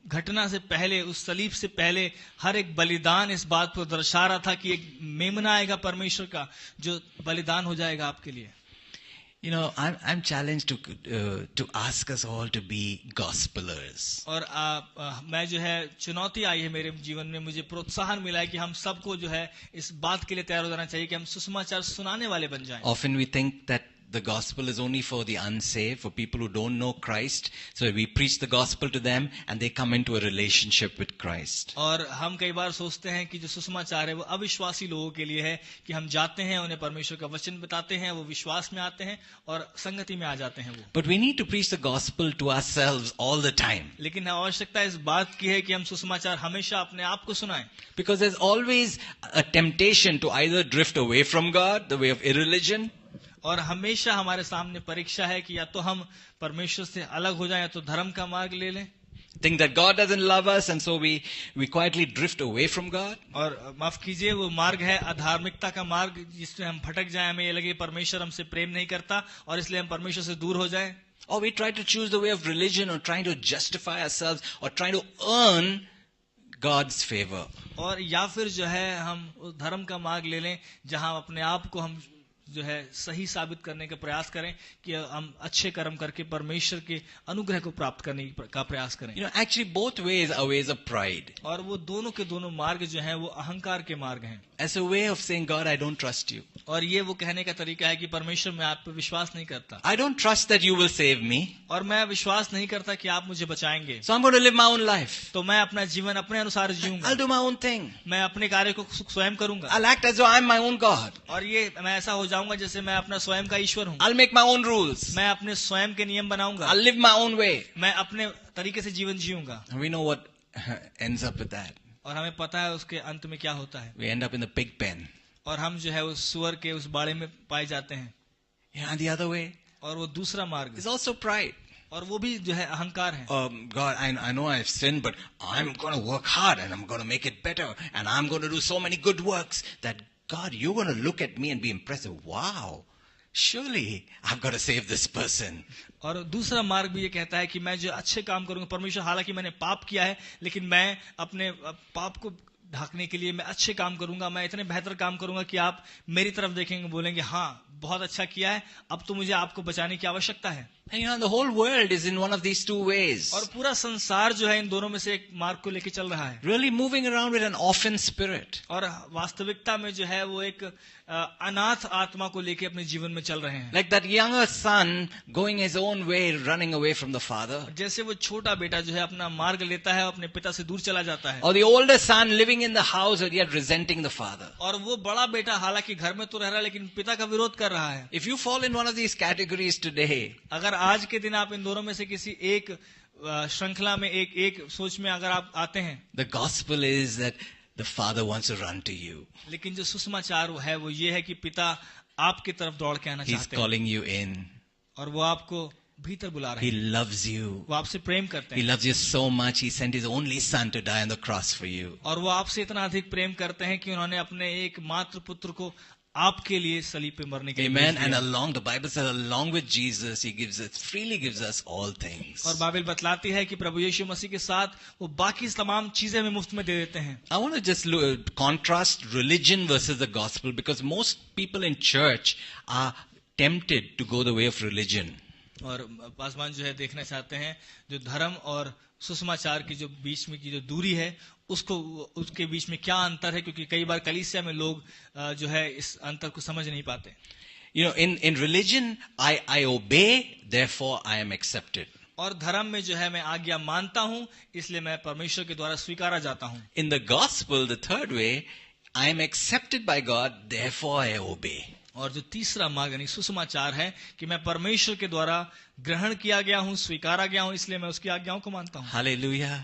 घटना से पहले, उस सलीब से पहले हर एक बलिदान इस बात को दर्शा रहा था कि एक मेमना आएगा परमेश्वर का जो बलिदान हो जाएगा आपके लिए। I'm challenged to ask us all to be gospelers. और मैं जो है चुनौती आई है मेरे जीवन में, मुझे प्रोत्साहन मिला है कि हम सबको जो है इस बात के लिए तैयार हो जाना चाहिए कि हम सुसमाचार सुनाने वाले बन जाएं। Often we think that the gospel is only for the unsaved, for people who don't know Christ. So we preach the gospel to them and they come into a relationship with Christ. और हम कई बार सोचते हैं कि जो सुसमाचार है वो अविश्वासी लोगों के लिए है, कि हम जाते हैं उन्हें परमेश्वर का वचन बताते हैं, वो विश्वास में आते हैं और संगति में आ जाते हैं वो। But we need to preach the gospel to ourselves all the time. लेकिन आवश्यकता इस बात की है कि हम सुसमाचार हमेशा अपने आप को सुनाएं। Because there's always a temptation to either drift away from God, the way of irreligion, और हमेशा हमारे सामने परीक्षा है कि या तो हम परमेश्वर से अलग हो जाएं या तो धर्म का मार्ग ले लें, think that God doesn't love us, and so we quietly drift away from God. और माफ कीजिए, वो मार्ग है अधार्मिकता का मार्ग, जिसमें हम भटक जाएं, हमें ये लगे परमेश्वर हमसे प्रेम नहीं करता और इसलिए हम परमेश्वर से दूर हो जाएं. Or we try to choose the way of religion, or trying to justify ourselves, or trying to earn God's favor. और या फिर जो है हम उस धर्म का मार्ग ले लें जहां अपने आप को हम जो है सही साबित करने का प्रयास करें कि हम अच्छे कर्म करके परमेश्वर के अनुग्रह को प्राप्त करने का प्रयास करें. Actually both ways are ways of pride. और वो दोनों के दोनों मार्ग जो हैं वो अहंकार के मार्ग हैं. As a way of saying, God, I don't trust you. और ये वो कहने का तरीका है कि परमेश्वर, मैं आप पर विश्वास नहीं करता. I don't trust that you will save me. और मैं विश्वास नहीं करता कि आप मुझे बचाएंगे. So I'm going to live my own life. तो मैं अपना जीवन अपने अनुसार जीऊंगा. I'll do my own thing. मैं अपने कार्य को स्वयं करूंगा. I'll act as though I'm my own God. और ये मैं ऐसा हो जाऊंगा जैसे मैं अपना स्वयं का ईश्वर हूँ. I'll make my own rules. मैं अपने स्वयं के नियम बनाऊंगा. I'll live my own way. मैं अपने तरीके से जीवन जीऊंगा. And we know what ends up with that. और हमें पता है उसके अंत में क्या होता है. We end up in the pig pen. और हम जो है उस सुअर के उस बाड़े में पाए जाते हैं. And the other way और वो दूसरा मार्ग is also pride. और वो भी जो है अहंकार है. God, I know I've sinned, but I'm going to work hard and I'm going to make it better, and I'm going to do so many good works that God, you're going to look at me and be impressed. Wow, surely I've got to save this person. और दूसरा मार्ग भी ये कहता है कि मैं जो अच्छे काम करूंगा, परमेश्वर, हालांकि मैंने पाप किया है लेकिन मैं अपने पाप को ढकने के लिए मैं अच्छे काम करूंगा, मैं इतने बेहतर काम करूंगा कि आप मेरी तरफ देखेंगे, बोलेंगे हाँ बहुत अच्छा किया है, अब तो मुझे आपको बचाने की आवश्यकता है. And the whole world is in one of these two ways. और पूरा संसार जो है इन दोनों में से एक मार्ग को लेकर चल रहा है. Really moving around with an orphan spirit. और वास्तविकता में जो है वो एक अनाथ आत्मा को लेकर अपने जीवन में चल रहे हैं. Like that younger son going his own way, running away from the father. जैसे वो छोटा बेटा जो है अपना मार्ग लेता है, अपने पिता से दूर चला जाता है. Or the older son living in the house and yet resenting the father. और वो बड़ा बेटा हालांकि घर में तो रह रहा है लेकिन पिता का विरोध कर रहा है. If you fall in one of these categories today, अगर आज के दिन आप इन दोनों में से किसी एक श्रृंखला में एक सोच में अगर आप आते हैं, the gospel is that the father wants to run to you. लेकिन जो सुसमाचार है वो ये है कि पिता आपकी तरफ दौड़ के आना He's चाहते हैं calling you in. और वो आपको भीतर बुला रहे He हैं. loves you. वो आपसे प्रेम करते He हैं loves you so much, he sent his only son to die on the cross for you. और वो आपसे इतना अधिक प्रेम करते हैं कि उन्होंने अपने एक मात्र पुत्र को आपके लिए सलीब पे मरने के लिए Amen. भेज And दिया. along, the Bible says, along with Jesus, he freely gives us all things. और बाइबल बतलाती है कि प्रभु यीशु मसीह के साथ वो बाकी तमाम चीजें हमें मुफ्त में दे देते हैं. I want to just contrast religion versus the gospel, because most people in church are tempted to go the way of religion. और पासवान जो है देखना चाहते हैं जो धर्म और सुसमाचार की जो बीच में की जो दूरी है उसके बीच में क्या अंतर है, क्योंकि कई बार कलीसिया में लोग जो है इस अंतर को समझ नहीं पाते. You know, in religion, I obey, therefore I am accepted. और धर्म में जो है मैं आज्ञा मानता हूं, इसलिए मैं परमेश्वर के द्वारा स्वीकारा जाता हूं. In the gospel, the third way, I am accepted by God, therefore I obey. और जो तीसरा मार्ग यानी सुसमाचार है कि मैं परमेश्वर के द्वारा ग्रहण किया गया हूं, स्वीकारा गया हूं, इसलिए मैं उसकी आज्ञाओं को मानता हूं. Hallelujah.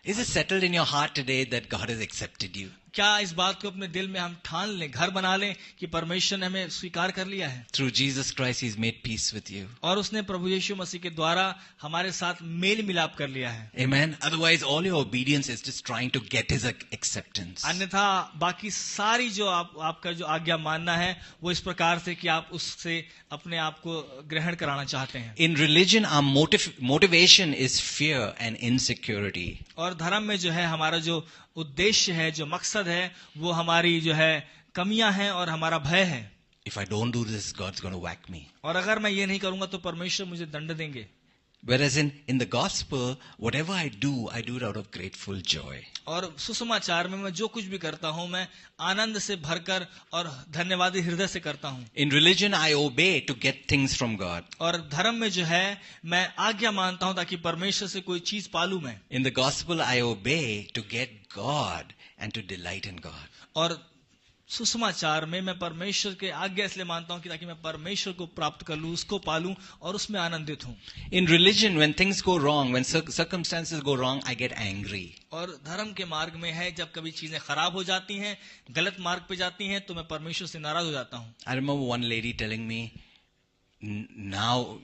Is it settled in your heart today that God has accepted you? क्या इस बात को अपने दिल में हम ठान लें, घर बना लें कि परमेश्वर ने हमें स्वीकार कर लिया है. Through Jesus Christ, He's made peace with you. और उसने प्रभु यीशु मसीह के द्वारा हमारे साथ मेल मिलाप कर लिया है. Amen. Otherwise, all your obedience is just trying to get His acceptance. अन्यथा बाकी सारी जो आपका जो आज्ञा मानना है वो इस प्रकार से कि आप उससे अपने आप को ग्रहण कराना चाहते हैं. In religion, our motivation is fear and insecurity. और धर्म में जो है हमारा जो उद्देश्य है, जो मकसद है, वो हमारी जो है कमियां हैं और हमारा भय है. If I don't do this, God's going to whack me. और अगर मैं ये नहीं करूंगा तो परमेश्वर मुझे दंड देंगे. Whereas in the gospel, whatever I do it out of grateful joy. और सुसमाचार में मैं जो कुछ भी करता हूं मैं आनंद से भरकर और धन्यवादी हृदय से करता हूं. In religion, I obey to get things from God. और धर्म में जो है मैं आज्ञा मानता हूं ताकि परमेश्वर से कोई चीज पालूं मैं. In the gospel, I obey to get God and to delight in God. और सुसमाचार में मैं परमेश्वर के आज्ञा इसलिए मानता हूं कि ताकि मैं परमेश्वर को प्राप्त कर लूं, उसको पालूं और उसमें आनंदित हूं. In religion, when things go wrong, when circumstances go wrong, I get angry. और धर्म के मार्ग में है जब कभी चीजें खराब हो जाती हैं, गलत मार्ग पे जाती हैं, तो मैं परमेश्वर से नाराज हो जाता हूं. I remember one lady telling me, now,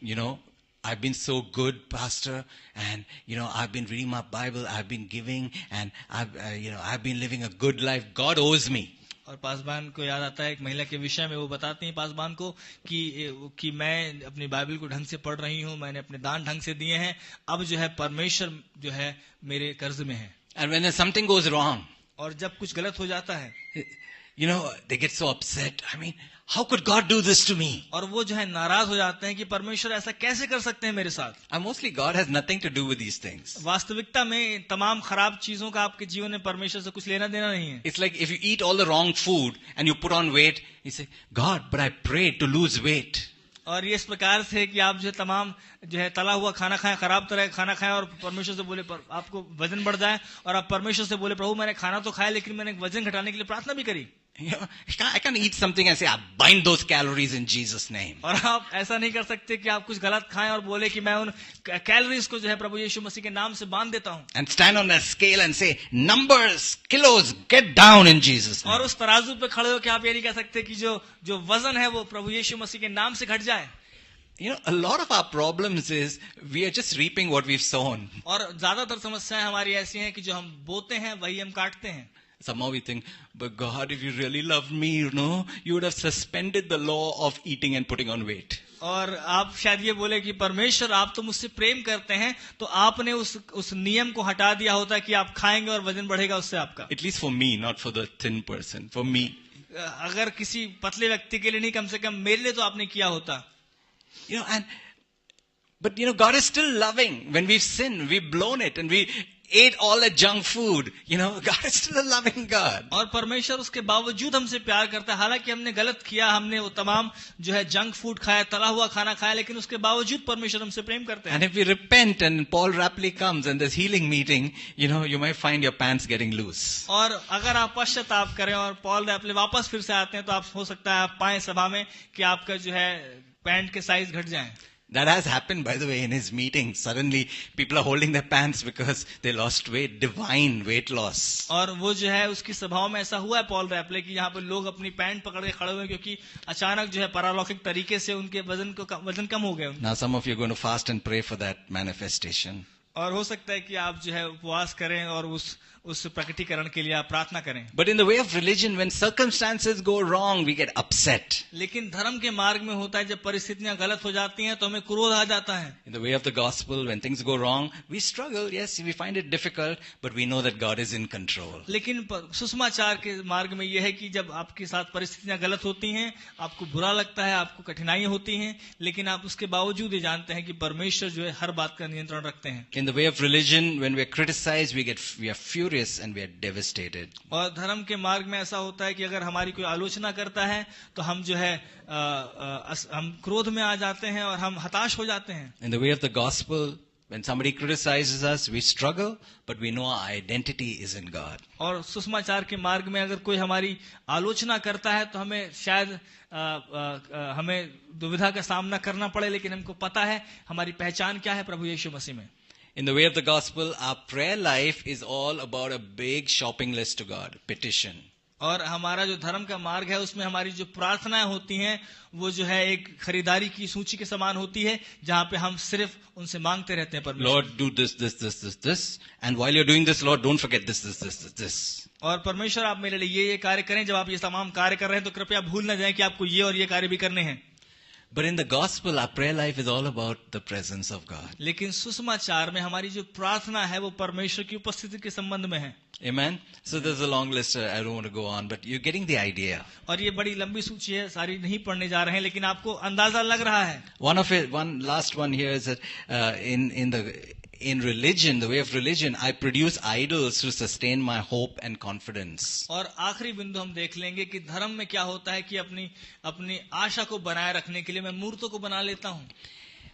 I've been so good, Pastor, and I've been reading my Bible, I've been giving, and I've been living a good life. God owes me. और पासवान को याद आता है एक महिला के विषय में, वो बताती हैं पासवान को कि मैं अपनी बाइबल को ढंग से पढ़ रही हूँ, मैंने अपने दान ढंग से दिए हैं, अब जो है परमेश्वर जो है मेरे कर्ज में है. And when something goes wrong, और जब कुछ गलत हो जाता है, they get so upset. I mean, how could God do this to me? और वो जो है नाराज हो जाते हैं कि परमेश्वर ऐसा कैसे कर सकते हैं मेरे साथ. And mostly God has nothing to do with these things. वास्तविकता में तमाम खराब चीजों का आपके जीवन में परमेश्वर से कुछ लेना देना नहीं है. It's like if you eat all the wrong food and you put on weight, you say, God, but I prayed to lose weight. और ये इस प्रकार से कि आप जो है तमाम जो है तला हुआ खाना खाएं, खराब तरह का खाना खाएं और परमेश्वर से बोले पर आपको वजन बढ़ जाए, और आप परमेश्वर से बोले प्रभु मैंने खाना तो खाया लेकिन मैंने वजन घटाने के लिए प्रार्थना भी करी. I can't eat something and say, I bind those calories in Jesus' name. और आप ऐसा नहीं कर सकते कि आप कुछ गलत खाएं और बोले कि मैं उन कैलोरीज को जो है प्रभु यीशु मसीह के नाम से बांध देता हूं. And stand on that scale and say, numbers, kilos, get down in Jesus' name. और उस तराजू पे खड़े होकर आप ये नहीं कह सकते कि जो वजन है वो प्रभु यीशु मसीह के नाम से घट जाए. A lot of our problems is we are just reaping what we've sown. और ज्यादातर समस्याएं हमारी ऐसी हैं कि जो हम बोते हैं वही हम काटते हैं. Somehow we think, but God, if you really loved me, you would have suspended the law of eating and putting on weight. और आप शायद ये बोले कि परमेश्वर आप तो मुझसे प्रेम करते हैं तो आपने उस नियम को हटा दिया होता कि आप खाएंगे और वजन बढ़ेगा उससे आपका. At least for me, not for the thin person. For me. अगर किसी पतले व्यक्ति के लिए नहीं, कम से कम मेरे लिए तो आपने किया होता. But God is still loving. When we've sinned, we've blown it, and we ate all that junk food. God is still a loving God. और परमेश्वर उसके बावजूद हमसे प्यार करता है. हालांकि हमने गलत किया, हमने वो तमाम जो है जंक फूड खाया, तला हुआ खाना खाया, लेकिन उसके बावजूद परमेश्वर हमसे प्रेम करते हैं. And if we repent and Paul Rapley comes and there's healing meeting, you might find your pants getting loose. और अगर आप पश्चाताप करें और पॉल रैपले वापस फिर से आते हैं तो आप हो सकता है आप पाएं सभा में कि आपका जो है पैंट के साइज घट जाएं. That has happened, by the way, in his meeting. Suddenly, people are holding their pants because they lost weight, divine weight loss. और वो जो है उसकी सभाओं में ऐसा हुआ है पॉल रैपले की, यहाँ पर लोग अपनी पैंट पकड़ के खड़े हुए क्योंकि अचानक जो है पारालौकिक तरीके से उनके वजन कम हो गए. Now some of you are going to fast and pray for that manifestation. और हो सकता है कि आप जो है उपवास करें और उस प्रकटीकरण के लिए आप प्रार्थना करें. But in the way of religion, when circumstances go wrong, we get upset. लेकिन धर्म के मार्ग में होता है जब परिस्थितियां गलत हो जाती हैं तो हमें क्रोध आ जाता है. In the way of the gospel, when things go wrong, we struggle. Yes, we find it difficult, but we know that God is in control. लेकिन सुसमाचार के मार्ग में यह है कि जब आपके साथ परिस्थितियां गलत होती हैं, आपको बुरा लगता है, आपको कठिनाइयां होती हैं, लेकिन आप उसके बावजूद ये जानते हैं कि परमेश्वर जो है हर बात का नियंत्रण रखते हैं. In the way of religion, when we are criticized, we are furious and we are devastated. और धर्म के मार्ग में ऐसा होता है कि अगर हमारी कोई आलोचना करता है तो हम जो है हम क्रोध में आ जाते हैं और हम हताश हो जाते हैं. In the way of the gospel, when somebody criticizes us, we struggle, but we know our identity is in God. और सुसमाचार के मार्ग में अगर कोई हमारी आलोचना करता है तो हमें शायद हमें दुविधा का सामना करना पड़े, लेकिन हमको पता है हमारी पहचान क्या है प्रभु यीशु मसीह में. In the way of the gospel, our prayer life is all about a big shopping list to God, petition. और हमारा जो धर्म का मार्ग है उसमें हमारी जो प्रार्थनाएं होती हैं वो जो है एक खरीदारी की सूची के समान होती है, जहां पे हम सिर्फ उनसे मांगते रहते हैं परमेश्वर. Lord, do this, and while you're doing this, Lord, don't forget this. और परमेश्वर आप मेरे लिए ये कार्य करें. जब आप ये तमाम कार्य कर रहे हैं तो कृपया भूल न जाएं कि आपको ये और ये कार्य भी करने हैं. But in the gospel, our prayer life is all about the presence of God. लेकिन सुसमाचार में हमारी जो प्रार्थना है वो परमेश्वर की उपस्थिति के संबंध में है. Amen. So there's a long list. I don't want to go on, but you're getting the idea. और ये बड़ी लंबी सूची है, सारी नहीं पढ़ने जा रहे हैं, लेकिन आपको अंदाजा लग रहा है. One last one here is that in religion, the way of religion, I produce idols to sustain my hope and confidence. और आखिरी बिंदु हम देख लेंगे कि धर्म में क्या होता है कि अपनी आशा को बनाए रखने के लिए मैं मूर्तों को बना लेता हूं.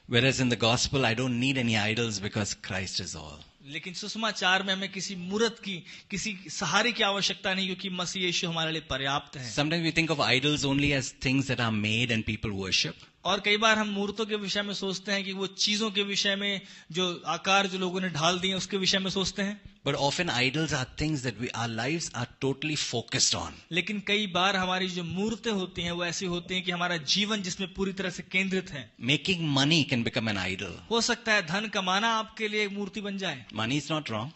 Whereas in the gospel, I don't need any idols because Christ is all. लेकिन सुसमाचार में हमें किसी मूर्त की, किसी सहारे की आवश्यकता नहीं, क्योंकि मसीह यीशु हमारे लिए पर्याप्त है. Sometimes we think of idols only as things that are made and people worship. और कई बार हम मूर्तों के विषय में सोचते हैं कि वो चीजों के विषय में जो आकार जो लोगों ने ढाल दिए उसके विषय में सोचते हैं. But often idols are things that our lives are totally focused on. लेकिन कई बार हमारी जो मूर्तें होती हैं वो ऐसी होती हैं कि हमारा जीवन जिसमें पूरी तरह से केंद्रित है. Making money can become an idol. हो सकता है धन कमाना आपके लिए एक मूर्ति बन जाए. Money is not wrong.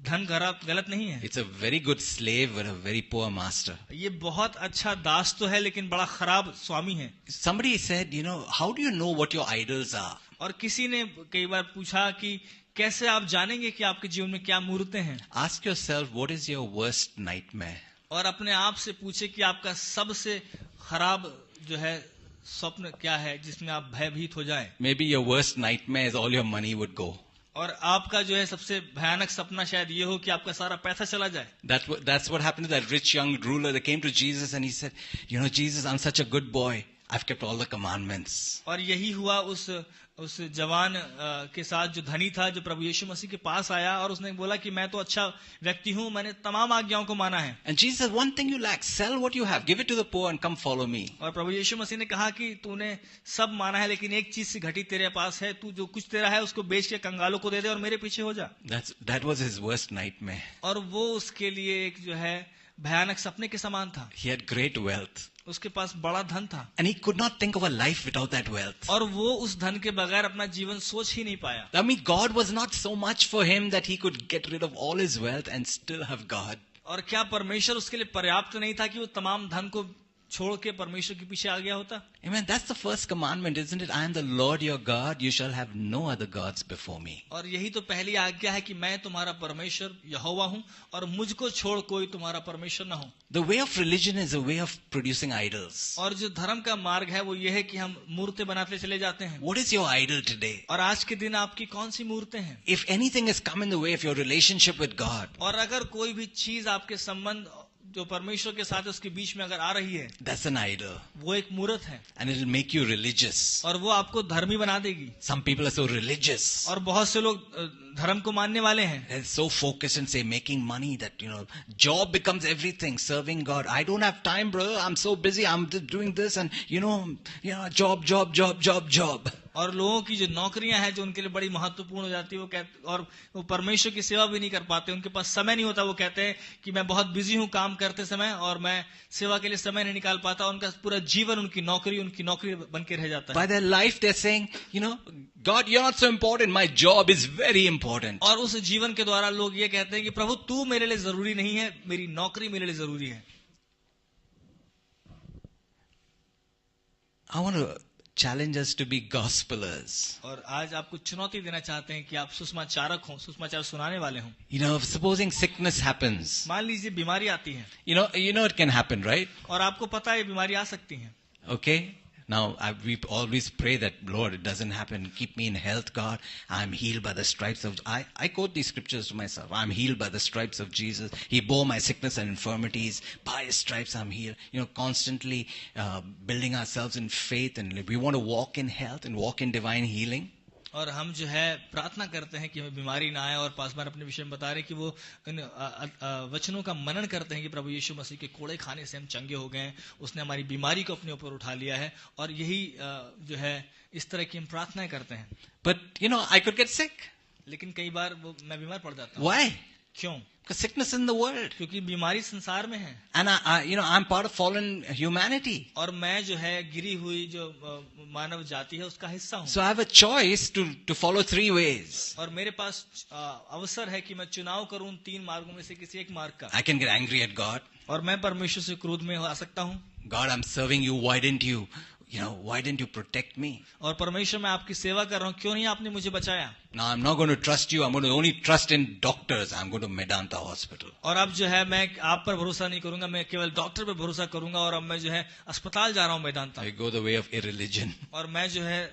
धन गलत नहीं है. It's a very good slave but a very poor master. ये बहुत अच्छा दास तो है लेकिन बड़ा खराब स्वामी है. Somebody said, how do you know what your idols are? और किसी ने कई बार पूछा कि कैसे आप जानेंगे कि आपके जीवन में क्या मूर्तें हैं. Ask yourself, what is your worst nightmare? और अपने आप से पूछे कि आपका सबसे खराब जो है स्वप्न क्या है जिसमें आप भयभीत हो जाए. Maybe your worst nightmare is all your money would go. और आपका जो है सबसे भयानक सपना शायद ये हो कि आपका सारा पैसा चला जाए. That's what happened to that rich young ruler that came to Jesus and he said, Jesus, I'm such a good boy. I've kept all the commandments. और यही हुआ उस जवान के साथ जो धनी था जो प्रभु यीशु मसीह के पास आया और उसने बोला कि मैं तो अच्छा व्यक्ति हूँ, मैंने तमाम आज्ञाओं को माना है. And Jesus said, one thing you lack, sell what you have, give it to the poor and come follow me. और प्रभु यीशु मसीह ने कहा कि तूने सब माना है लेकिन एक चीज से घटी तेरे पास है, तू जो कुछ तेरा है उसको बेच के कंगालों को दे दे और मेरे पीछे हो जा. That was his worst nightmare. और वो उसके लिए एक जो है भयानक सपने के समान था. He had great wealth. उसके पास बड़ा धन था. And he could not think of a life without that wealth. और वो उस धन के बगैर अपना जीवन सोच ही नहीं पाया. I mean, God was not so much for him that he could get rid of all his wealth and still have God. और क्या परमेश्वर उसके लिए पर्याप्त नहीं था कि वो तमाम धन को छोड़ के परमेश्वर के पीछे आ गया होता. Amen. That's the first commandment, isn't it? I am the Lord your God. You shall have no other gods before me. और यही तो पहली आज्ञा है कि मैं तुम्हारा परमेश्वर यहोवा हूँ और मुझको छोड़ कोई तुम्हारा परमेश्वर न हो. The way of religion is a way of producing idols. और जो धर्म का मार्ग है वो ये है कि हम मूर्तें बनाते चले जाते हैं. What is your idol today? और आज के दिन आपकी कौन सी मूर्तें हैं? If anything has come in the way of your relationship with God, और अगर कोई भी चीज आपके संबंध जो परमेश्वर के साथ उसके बीच में अगर आ रही है, that's an idol. वो एक मूर्त है. And it will make you religious. और वो आपको धर्मी बना देगी. Some people are so religious. और बहुत से लोग धर्म को मानने वाले हैं. They're so focused on say making money that job becomes everything. Serving God. I don't have time, brother. I'm so busy. I'm doing this and job. और लोगों की जो नौकरियां हैं जो उनके लिए बड़ी महत्वपूर्ण हो जाती है, वो कहते और वो परमेश्वर की सेवा भी नहीं कर पाते. उनके पास समय नहीं होता. वो कहते हैं कि मैं बहुत बिजी हूं काम करते समय और मैं सेवा के लिए समय नहीं निकाल पाता. उनका पूरा जीवन उनकी नौकरी बन के रह जाता है. By their life they're saying, God, you're not so important. My job is very important. और उस जीवन के द्वारा लोग ये कहते हैं कि प्रभु तू मेरे लिए जरूरी नहीं है, मेरी नौकरी मेरे लिए जरूरी है. I want to challenge us to be gospelers. और आज आपको चुनौती देना चाहते हैं कि आप सुसमाचारक हों, सुसमाचार सुनाने वाले हों. Supposing sickness happens. मान लीजिए बीमारी आती है. It can happen, right? और आपको पता है बीमारी आ सकती है. Okay. Now, we always pray that, Lord, it doesn't happen. Keep me in health, God. I'm healed by the stripes of... I quote these scriptures to myself. I'm healed by the stripes of Jesus. He bore my sickness and infirmities. By his stripes, I'm healed. Constantly building ourselves in faith. And we want to walk in health and walk in divine healing. और हम जो है प्रार्थना करते हैं कि हमें बीमारी ना आए. और पासवान अपने विषय में बता रहे हैं कि वो वचनों का मनन करते हैं कि प्रभु यीशु मसीह के कोड़े खाने से हम चंगे हो गए. उसने हमारी बीमारी को अपने ऊपर उठा लिया है. और यही जो है इस तरह की हम प्रार्थनाएं करते हैं. But I could get sick. लेकिन कई बार मैं बीमार पड़ जाता हूँ. Why? क्यों? Because sickness in the world. क्योंकि बीमारी संसार में है. And I'm part of fallen humanity. और मैं जो है गिरी हुई जो मानव जाति है उसका हिस्सा हूँ. So I have a choice to follow 3 ways. और मेरे पास अवसर है कि मैं चुनाव करूँ 3 मार्गों में से किसी एक मार्ग का. I can get angry at God. और मैं परमेश्वर से क्रोध में आ सकता हूँ. God, I'm serving you. Why didn't you protect me? और परमेश्वर मैं आपकी सेवा कर रहा हूँ, क्यों नहीं आपने मुझे बचाया? Now I'm not going to trust you. I'm going to only trust in doctors. I'm going to Medanta Hospital. और अब जो है मैं आप पर भरोसा नहीं करूंगा, मैं केवल डॉक्टर पर भरोसा करूंगा. और अब मैं जो है अस्पताल जा रहा हूँ Medanta. I go the way of irreligion. और मैं जो है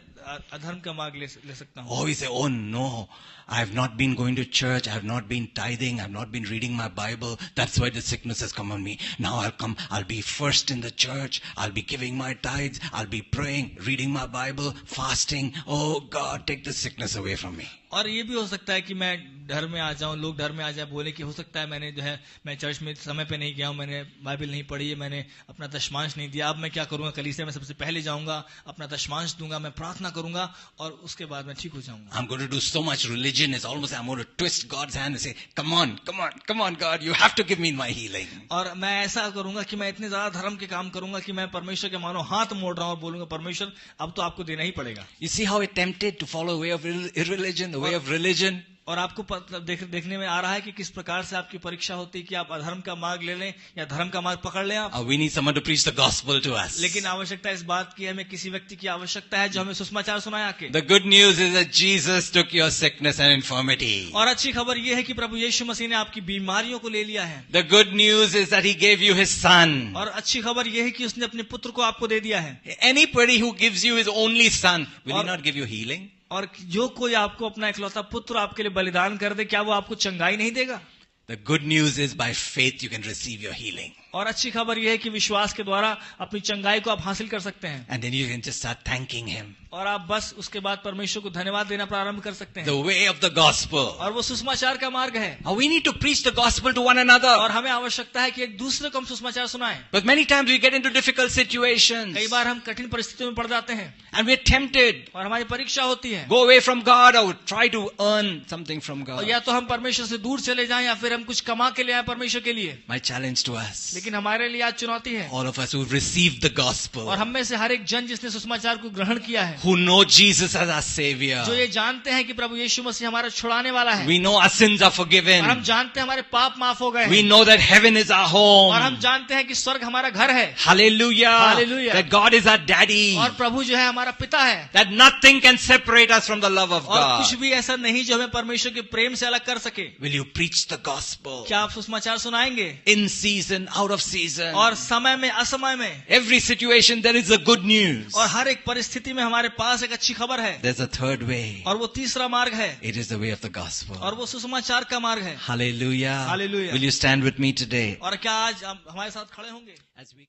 अधर्म का मार्ग ले सकता हूँ. Oh, we say, oh no, I have not been going to church. I have not been tithing. I have not been reading my Bible. That's why the sickness has come on me. Now I'll be first in the church. I'll be giving my tithes. I'll be praying, reading my Bible, fasting. Oh God, take the sickness away from me. और ये भी हो सकता है कि मैं डर में आ जाऊं, लोग डर में आ जाए, बोले कि हो सकता है मैंने जो है मैं चर्च में समय पे नहीं गया हूं, मैंने बाइबल नहीं पढ़ी है, मैंने अपना दशमांश नहीं दिया, अब मैं क्या करूंगा, कलीसिया में सबसे पहले जाऊंगा, अपना दशमांश दूंगा, मैं प्रार्थना करूंगा और उसके बाद मैं ठीक हो जाऊंगा। I'm going to do so much religion, it's almost I'm going to twist God's hand and say, come on God, you have to give me my healing. और मैं ऐसा करूंगा कि मैं इतने ज्यादा धर्म के काम करूंगा कि मैं परमेश्वर के मानो हाथ मोड़ रहा हूं और बोलूंगा परमेश्वर अब तो आपको देना ही पड़ेगा। You see how we're tempted to follow a way of irreligion, the way of religion? और आपको देखने में आ रहा है कि किस प्रकार से आपकी परीक्षा होती है कि आप अधर्म का मार्ग ले लें या धर्म का मार्ग पकड़ लें आप। We need someone to preach the gospel to us. लेकिन आवश्यकता इस बात की, हमें किसी व्यक्ति की आवश्यकता है जो हमें सुसमाचार सुनाए आके। The good news is that Jesus took your sickness and infirmity. और अच्छी खबर यह है कि प्रभु यीशु मसीह ने आपकी बीमारियों को ले लिया है। The good news is that he gave you his son. और अच्छी खबर यह है कि उसने अपने पुत्र को आपको दे दिया है। Anybody who gives you his only son, will he not give you healing? और जो कोई आपको अपना इकलौता पुत्र आपके लिए बलिदान कर दे, क्या वो आपको चंगाई नहीं देगा? The good news is by faith you can receive your healing. और अच्छी खबर यह है कि विश्वास के द्वारा अपनी चंगाई को आप हासिल कर सकते हैं। And then you can just start thanking him. और आप बस उसके बाद परमेश्वर को धन्यवाद देना प्रारंभ कर सकते हैं। The way of the gospel. और वो सुसमाचार का मार्ग है। We need to preach the gospel to one another. और हमें आवश्यकता है कि एक दूसरे को हम सुसमाचार सुनाएं। But many times we get into difficult situations. कई बार हम कठिन परिस्थितियों में पड़ जाते हैं। And we're tempted. और हमारी परीक्षा होती है। Go away from God or try to earn something from God. और या तो हम परमेश्वर से दूर चले जाएं या फिर हम कुछ कमा के ले आए परमेश्वर के लिए। My challenge to us. लेकिन हमारे लिए आज चुनौती है। All of us who received the gospel. और हम में से हर एक जन जिसने सुसमाचार को ग्रहण किया है। Who know Jesus as our savior. जो ये जानते हैं कि प्रभु यीशु मसीह हमारा छुड़ाने वाला है। We know our sins are forgiven. और हम जानते हैं हमारे पाप माफ हो गए हैं। We know that heaven is our home. और हम जानते हैं कि स्वर्ग हमारा घर है। Hallelujah. Hallelujah. That God is our daddy. और प्रभु जो है हमारा पिता है। That nothing can separate us from the love of और God. कुछ भी ऐसा नहीं जो हमें परमेश्वर के प्रेम से अलग कर सके। Will you preach the gospel? क्या आप सुसमाचार सुनाएंगे? In season, out of season. और समय में असमय में। Every situation there is a good news. और हर एक परिस्थिति में हमारे पास एक अच्छी खबर है। There's a third way. और वो तीसरा मार्ग है। It is the way of the gospel. और वो सुसमाचार का मार्ग है। Hallelujah. Hallelujah. Will you stand with me today? और क्या आज हमारे साथ खड़े होंगे? As we